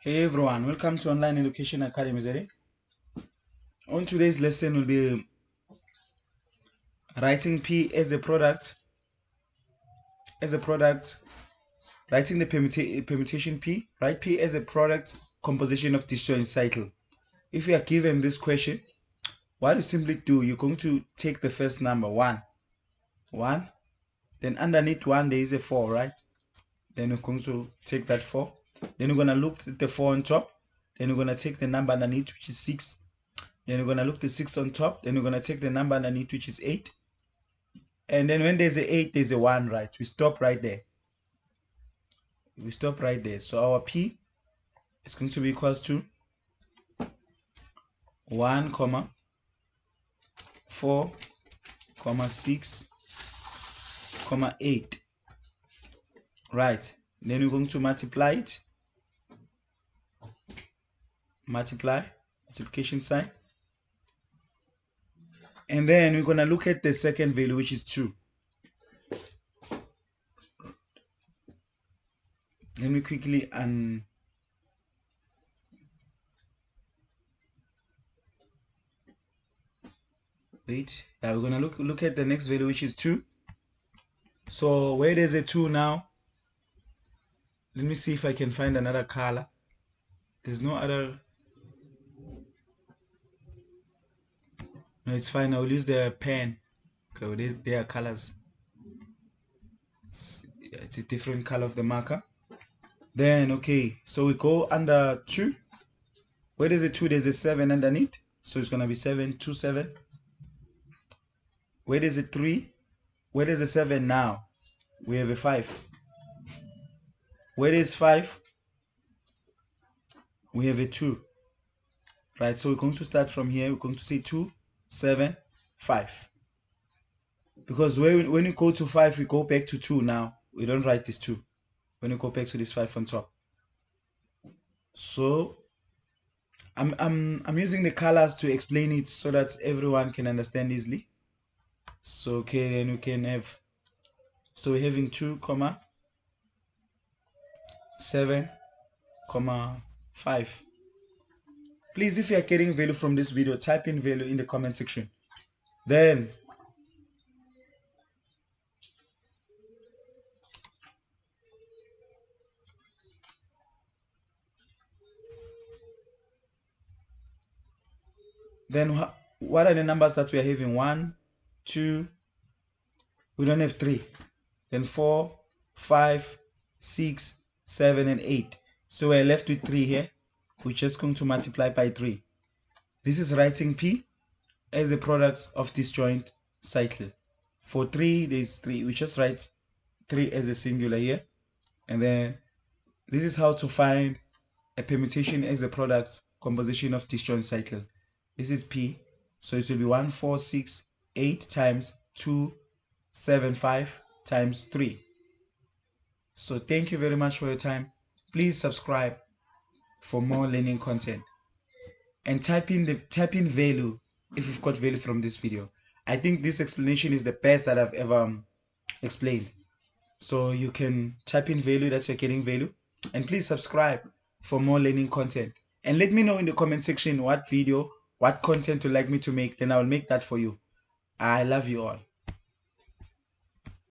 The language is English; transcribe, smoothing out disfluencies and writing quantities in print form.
Hey everyone, welcome to Online Education Academy. On today's lesson, we'll be writing P as a product, writing the permutation P. Write P as a product composition of disjoint cycle. If you are given this question, what you simply do, you're going to take the first number 1, then underneath 1 there is a 4, right? Then you're going to take that 4, then you're going to look at the 4 on top, then you're going to take the number underneath, which is 6. Then you're going to look the 6 on top. Then you're going to take the number underneath, which is 8. And then when there's a 8, there's a 1, right? We stop right there. So our P is going to be equals to 1, 4, 6, 8. Right. Then we're going to multiply it. Multiplication sign. And then we're going to look at the second value, which is 2. Let me quickly wait. Yeah, we're going to look at the next value, which is 2. So where there's a 2 now, let me see if I can find another color. There's no other. No, it's fine. I'll use the pen. Okay, there are colors. It's a different color of the marker. Then, okay, so we go under 2. Where there's a 2, there's a 7 underneath. So it's going to be 7, 2, 7. Where there's a 3, where there's a 7 now, we have a 5. Where there's 5, we have a 2. Right, so we're going to start from here. We're going to say 2, 7, 5. Because when you go to 5, we go back to 2 now. We don't write this 2. When you go back to this 5 on top. So I'm using the colors to explain it so that everyone can understand easily. So okay, then we can have, so we're having 2, 7, 5. Please, if you are getting value from this video, type in value in the comment section. Then what are the numbers that we are having? 1, 2, we don't have 3. Then 4, 5, 6, 7, and 8. So we're left with 3 here. We're just going to multiply by 3. This is writing P as a product of disjoint cycle. For 3, there's 3. We just write 3 as a singular here. And then this is how to find a permutation as a product composition of disjoint cycle. This is P. So it will be 1, 4, 6, 8 times 2, 7, 5 times 3. So thank you very much for your time. Please subscribe for more learning content. And type in value if you've got value from this video. I think this explanation is the best that I've ever explained. So you can type in value that you're getting value. And please subscribe for more learning content. And let me know in the comment section what video, what content you'd like me to make. Then I'll make that for you. I love you all.